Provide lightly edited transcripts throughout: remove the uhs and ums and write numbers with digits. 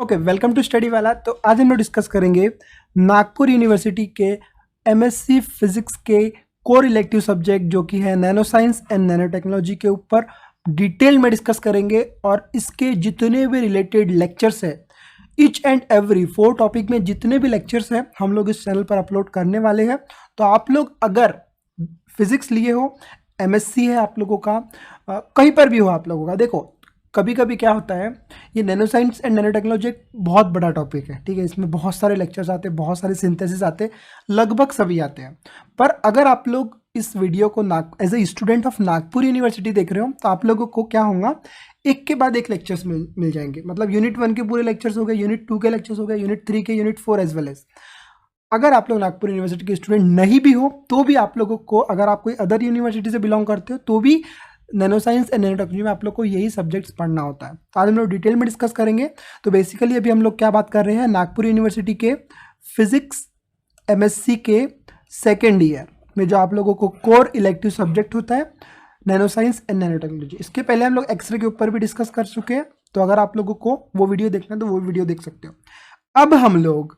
Okay, welcome to study वाला। तो आज हम लोग डिस्कस करेंगे नागपुर यूनिवर्सिटी के एमएससी फिजिक्स के कोर इलेक्टिव सब्जेक्ट जो कि है nano science and nano technology के ऊपर डिटेल में डिस्कस करेंगे। और इसके जितने भी रिलेटेड लेक्चर्स है, ईच एंड एवरी 4 टॉपिक में जितने भी लेक्चर्स हैं हम लोग इस चैनल पर अपलोड करने वाले हैं। तो आप लोग अगर फिजिक्स लिए हो, एमएससी है आप लोगों का, कहीं पर भी हो आप लोगों का, देखो कभी कभी क्या होता है, ये nano science and nano technology एक बहुत बड़ा टॉपिक है, ठीक है। इसमें बहुत सारे लेक्चर्स आते हैं, बहुत सारे सिंथेसिस आते हैं, लगभग सभी आते हैं। पर अगर आप लोग इस वीडियो को as a student of Nagpur university देख रहे हो तो आप लोगों को क्या होगा, एक के बाद एक लेक्चर्स मिल जाएंगे। मतलब यूनिट 1 के पूरे लेक्चर्स हो गए, यूनिट 2 के लेक्चर्स हो गए, यूनिट 3 के, यूनिट 4 एज वेल एज। अगर आप लोग नागपुर यूनिवर्सिटी के स्टूडेंट नहीं भी हो तो भी आप लोगों को, अगर आप कोई अदर यूनिवर्सिटी से बिलोंग करते हो तो भी nano science and nano technology में आप लोग को यही सब्जेक्ट्स पढ़ना होता है। तो आज हम लोग डिटेल में डिस्कस करेंगे। तो बेसिकली अभी हम लोग क्या बात कर रहे हैं, नागपुर यूनिवर्सिटी के फिजिक्स एमएससी के सेकेंड ईयर में जो आप लोगों को कोर इलेक्टिव सब्जेक्ट होता है nano science and nano technology. इसके पहले हम लोग एक्सरे के ऊपर भी डिस्कस कर चुके हैं, तो अगर आप लोगों को वो वीडियो देखना है तो वो वीडियो देख सकते हो। अब हम लोग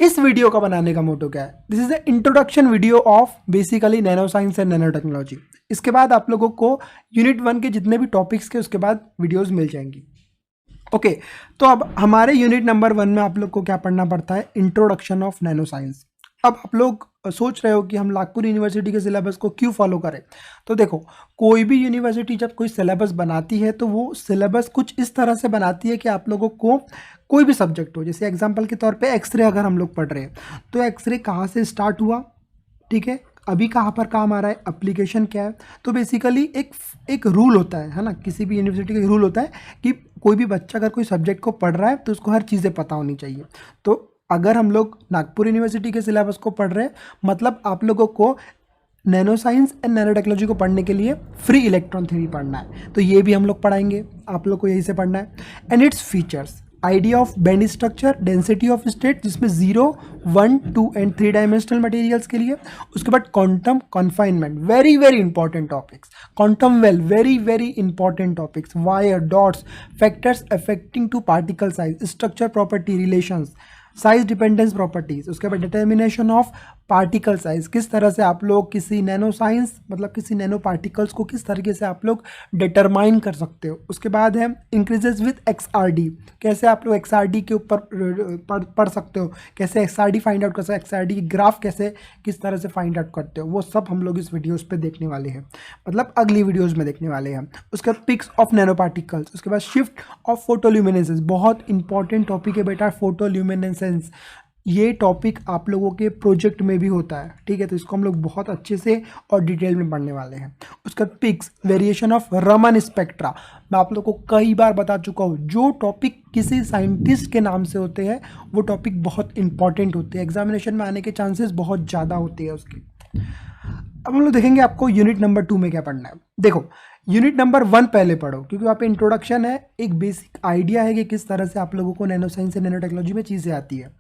इस वीडियो का बनाने का मोटो क्या है, this is the introduction video of basically nano science and nano technology. इसके बाद आप लोगों को यूनिट 1 के जितने भी टॉपिक्स के उसके बाद वीडियोस मिल जाएंगी। ओके, तो अब हमारे यूनिट नंबर 1 में आप लोग को क्या पढ़ना पड़ता है, इंट्रोडक्शन ऑफ नैनो साइंस। अब आप लोग सोच रहे हो कि हम नागपुर यूनिवर्सिटी के सिलेबस को क्यों फॉलो करें। तो देखो, कोई भी यूनिवर्सिटी जब कोई सिलेबस बनाती है तो वो सिलेबस कुछ इस तरह से बनाती है कि आप लोगों को कोई भी सब्जेक्ट हो, जैसे एग्जांपल के तौर पे एक्सरे अगर हम लोग पढ़ रहे हैं तो एक्सरे कहाँ से स्टार्ट हुआ, ठीक है, अभी कहाँ पर काम आ रहा है, एप्लीकेशन क्या है। तो बेसिकली एक रूल होता है ना, किसी भी यूनिवर्सिटी का एक रूल होता है कि कोई भी बच्चा अगर कोई सब्जेक्ट को पढ़ रहा है तो उसको हर चीज़ें पता होनी चाहिए। तो अगर हम लोग नागपुर यूनिवर्सिटी के सिलेबस को पढ़ रहे हैं मतलब आप लोगों को nano science and nano technology को पढ़ने के लिए फ्री इलेक्ट्रॉन थ्योरी पढ़ना है, तो ये भी हम लोग पढ़ाएंगे, आप लोग को यही से पढ़ना है। And its features, idea of band structure, density of state जिसमें 0, 1, 2 एंड 3 डायमेंशनल मटेरियल्स के लिए। उसके बाद quantum confinement, very very important topics. Quantum well, very very important topics. Wire, dots, factors affecting to particle size, structure property, relations, size dependence properties. उसके बाद determination of particle size, किस तरह से आप लोग किसी नैनो साइंस मतलब किसी नैनो पार्टिकल्स को किस तरीके से आप लोग डिटरमाइन कर सकते हो। उसके बाद है इंक्रीजेस विद एक्सआरडी, कैसे आप लोग एक्सआरडी के ऊपर पढ़ सकते हो, कैसे एक्सआरडी फाइंड आउट कर सकते हो, एक्सआरडी की ग्राफ कैसे किस तरह से फाइंड आउट करते हो, वो सब हम लोग इस वीडियोज़ पे देखने वाले हैं, मतलब अगली वीडियोज़ में देखने वाले हैं। उसके बाद पिक्स ऑफ नैनो पार्टिकल्स, उसके बाद शिफ्ट ऑफ फोटोल्यूमिनेसेंस, बहुत इंपॉर्टेंट टॉपिक है बेटा फोटोल्यूमिनेसेंस। ये टॉपिक आप लोगों के प्रोजेक्ट में भी होता है, ठीक है, तो इसको हम लोग बहुत अच्छे से और डिटेल में पढ़ने वाले हैं। उसका peaks, variation of Raman spectra, मैं आप लोगों को कई बार बता चुका हूँ, जो टॉपिक किसी साइंटिस्ट के नाम से होते हैं वो टॉपिक बहुत इंपॉर्टेंट होते हैं, एग्जामिनेशन में आने के चांसेस बहुत ज़्यादा होते हैं उसके। अब हम लोग देखेंगे आपको यूनिट नंबर 2 में क्या पढ़ना है। देखो, यूनिट नंबर 1 पहले पढ़ो क्योंकि वहाँ पे इंट्रोडक्शन है, एक बेसिक आइडिया है कि किस तरह से आप लोगों को nano science and nano technology में चीज़ें आती है।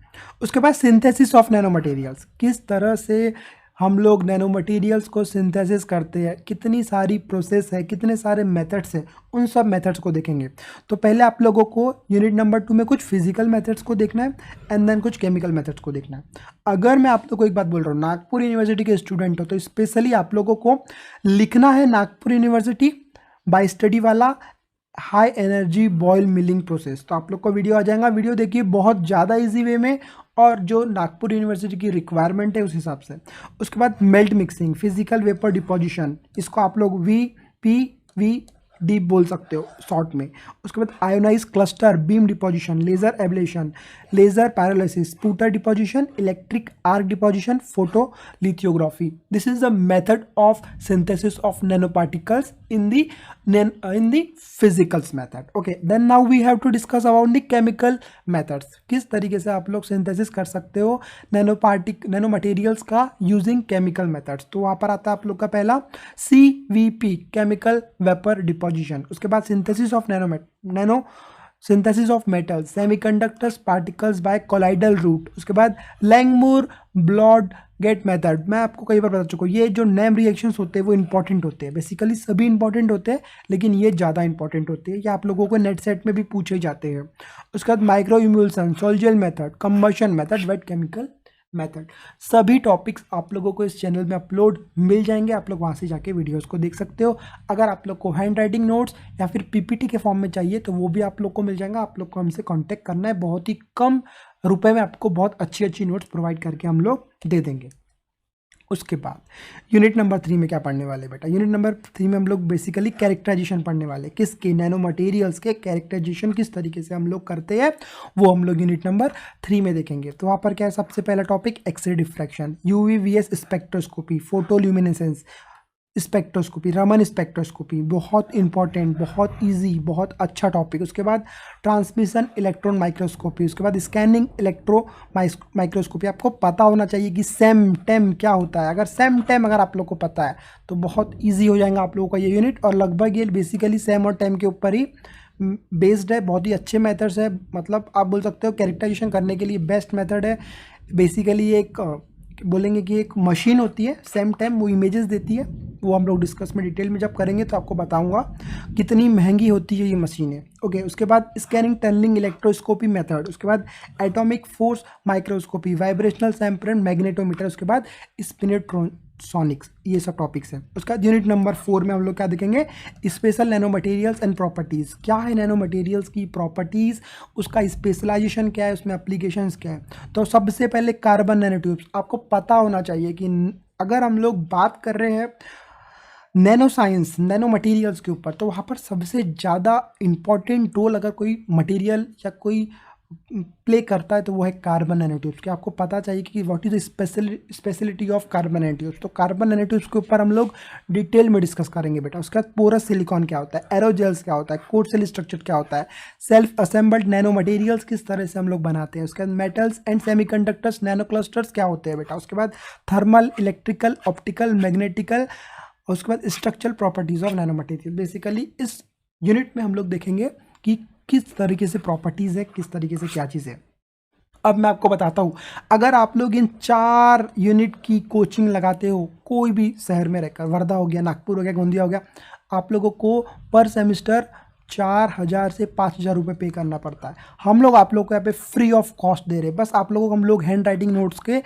उसके बाद सिंथेसिस ऑफ नैनो मटेरियल्स, किस तरह से हम लोग नैनो मटेरियल्स को सिंथेसिस करते हैं, कितनी सारी प्रोसेस है, कितने सारे मेथड्स हैं, उन सब मेथड्स को देखेंगे। तो पहले आप लोगों को यूनिट नंबर 2 में कुछ फिजिकल मेथड्स को देखना है एंड देन कुछ केमिकल मेथड्स को देखना है। अगर मैं आप लोगों को एक बात बोल रहा हूँ, नागपुर यूनिवर्सिटी के स्टूडेंट हो तो स्पेशली आप लोगों को लिखना है नागपुर यूनिवर्सिटी बाय स्टडी वाला high energy ball milling process. तो आप लोग को वीडियो आ जाएगा, वीडियो देखिए बहुत ज़्यादा इजी वे में और जो नागपुर यूनिवर्सिटी की रिक्वायरमेंट है उस हिसाब से। उसके बाद melt mixing, physical vapour deposition, इसको आप लोग VPV डीप बोल सकते हो शॉर्ट में। उसके बाद ionize cluster beam deposition, laser ablation, laser pyrolysis, sputter deposition, electric arc deposition, photo lithography. This is the method of synthesis of nano particles in the physicals method. Okay, then now we have to discuss about the chemical methods, किस तरीके से आप लोग synthesis कर सकते हो nano materials का using chemical methods. तो वहाँ पर आता है आप लोग का पहला CVP, केमिकल वेपर डिपोजिशन। उसके बाद synthesis of nano synthesis of metals, semiconductors particles by colloidal route, उसके बाद लैंगमूर ब्लॉड गेट मेथड। मैं आपको कई बार बता चुका हूँ, ये जो नेम रिएक्शंस होते हैं वो इंपॉर्टेंट होते हैं, बेसिकली सभी इंपॉर्टेंट होते हैं लेकिन ये ज़्यादा इंपॉर्टेंट होते हैं, ये आप लोगों को नेट सेट में भी पूछे जाते हैं। उसके बाद micro emulsion, sol gel method, combustion method, wet chemical method, सभी टॉपिक्स आप लोगों को इस चैनल में अपलोड मिल जाएंगे, आप लोग वहाँ से जाके वीडियोस को देख सकते हो। अगर आप लोग को हैंड राइटिंग नोट्स या फिर पीपीटी के फॉर्म में चाहिए तो वो भी आप लोग को मिल जाएगा। आप लोग को हमसे कांटेक्ट करना है, बहुत ही कम रुपए में आपको बहुत अच्छी अच्छी नोट्स प्रोवाइड करके हम लोग दे देंगे। उसके बाद यूनिट नंबर 3 में क्या पढ़ने वाले बेटा, यूनिट नंबर 3 में हम लोग बेसिकली कैरेक्टराइजेशन पढ़ने वाले, किसके, नैनो मटेरियल्स के कैरेक्टराइजेशन किस तरीके से हम लोग करते हैं वो हम लोग यूनिट नंबर 3 में देखेंगे। तो वहाँ पर क्या है, सबसे पहला topic X ray diffraction, UV Vis spectroscopy, photoluminescence spectroscopy, Raman spectroscopy, बहुत इंपॉर्टेंट, बहुत इजी, बहुत अच्छा टॉपिक। उसके बाद ट्रांसमिशन इलेक्ट्रॉन माइक्रोस्कोपी, उसके बाद स्कैनिंग इलेक्ट्रो माइक्रोस्कोपी। आपको पता होना चाहिए कि सेम टेम क्या होता है, अगर सेम टेम अगर आप लोग को पता है तो बहुत ईजी हो जाएगा आप लोगों का ये यूनिट, और लगभग ये बेसिकली सेम और टेम के ऊपर ही बेस्ड है, बहुत ही अच्छे मेथड्स है, मतलब आप बोल सकते हो कैरेक्टराइजेशन करने के लिए बेस्ट मेथड है। बेसिकली एक बोलेंगे कि एक मशीन होती है सेम टाइम, वो इमेजेस देती है, वो हम लोग डिस्कस में डिटेल में जब करेंगे तो आपको बताऊंगा कितनी महंगी होती है ये मशीनें। ओके, उसके बाद स्कैनिंग टनलिंग इलेक्ट्रोस्कोपी मेथड, उसके बाद atomic force microscopy, vibrational sample magnetometer, उसके बाद स्पिनेट्रोसोनिक्स, ये सब टॉपिक्स हैं। उसका यूनिट नंबर 4 में हम लोग क्या देखेंगे, special nano materials and properties, क्या है नैनो मटेरियल्स की प्रॉपर्टीज़, उसका स्पेशलाइजेशन क्या है, उसमें एप्लीकेशंस क्या है। तो सबसे पहले कार्बन नैनोट्यूब्स, आपको पता होना चाहिए कि अगर हम लोग बात कर रहे हैं नैनो साइंस, नैनो मटेरियल्स के ऊपर, तो वहाँ पर सबसे ज़्यादा इम्पॉर्टेंट रोल अगर कोई मटेरियल या कोई प्ले करता है तो वो है कार्बन नैनोट्यूब्स। कि आपको पता चाहिए कि what is the speciality of carbon nanotubes. तो कार्बन नैनोट्यूब्स के ऊपर हम लोग डिटेल में डिस्कस करेंगे बेटा। उसके बाद पोरस सिलिकॉन क्या होता है, एरोजेल्स क्या होता है, कोड सेल स्ट्रक्चर क्या होता है, सेल्फ असेंबल्ड नैनो मटेरियल्स किस तरह से हम लोग बनाते हैं। उसके बाद metals and semiconductors nano clusters क्या होते हैं बेटा। उसके बाद थर्मल, इलेक्ट्रिकल, ऑप्टिकल, मैग्नेटिकल, और उसके बाद structural properties of nano material. Basically इस यूनिट में हम लोग देखेंगे कि किस तरीके से प्रॉपर्टीज है, किस तरीके से क्या चीज़ है। अब मैं आपको बताता हूँ, अगर आप लोग इन 4 यूनिट की कोचिंग लगाते हो कोई भी शहर में रहकर, वर्धा हो गया, नागपुर हो गया, गोंदिया हो गया, आप लोगों को पर सेमिस्टर 4,000 से 5,000 रुपये पे करना पड़ता है। हम लोग आप लोग को यहाँ पे फ्री ऑफ कॉस्ट दे रहे हैं, बस आप लोगों को हम लोग हैंड राइटिंग नोट्स के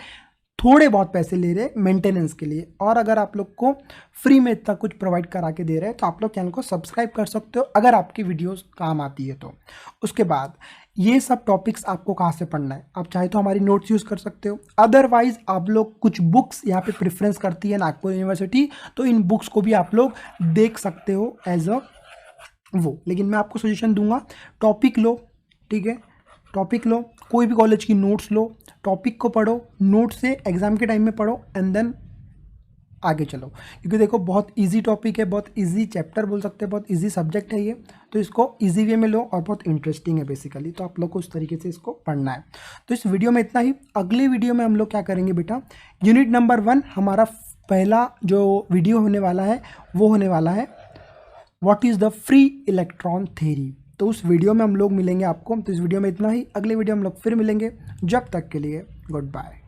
थोड़े बहुत पैसे ले रहे हैं मेंटेनेंस के लिए। और अगर आप लोग को फ्री में इतना कुछ प्रोवाइड करा के दे रहे हैं तो आप लोग चैनल को सब्सक्राइब कर सकते हो अगर आपकी वीडियोस काम आती है तो। उसके बाद ये सब टॉपिक्स आपको कहाँ से पढ़ना है, आप चाहे तो हमारी नोट्स यूज़ कर सकते हो, अदरवाइज आप लोग कुछ बुक्स यहाँ पे प्रेफरेंस करती है नागपुर यूनिवर्सिटी, तो इन बुक्स को भी आप लोग देख सकते हो एज अ वो। लेकिन मैं आपको सजेशन दूंगा, टॉपिक लो, ठीक है, टॉपिक लो, कोई भी कॉलेज की नोट्स लो, टॉपिक को पढ़ो, नोट से एग्जाम के टाइम में पढ़ो एंड देन आगे चलो। क्योंकि देखो बहुत इजी टॉपिक है, बहुत इजी चैप्टर बोल सकते हैं, बहुत इजी सब्जेक्ट है ये, तो इसको इजी वे में लो और बहुत इंटरेस्टिंग है बेसिकली, तो आप लोग को उस तरीके से इसको पढ़ना है। तो इस वीडियो में इतना ही। अगले वीडियो में हम लोग क्या करेंगे बेटा, यूनिट नंबर 1 हमारा पहला जो वीडियो होने वाला है वो होने वाला है what is the free electron theory. तो उस वीडियो में हम लोग मिलेंगे आपको। तो इस वीडियो में इतना ही, अगले वीडियो हम लोग फिर मिलेंगे। जब तक के लिए गुड बाय।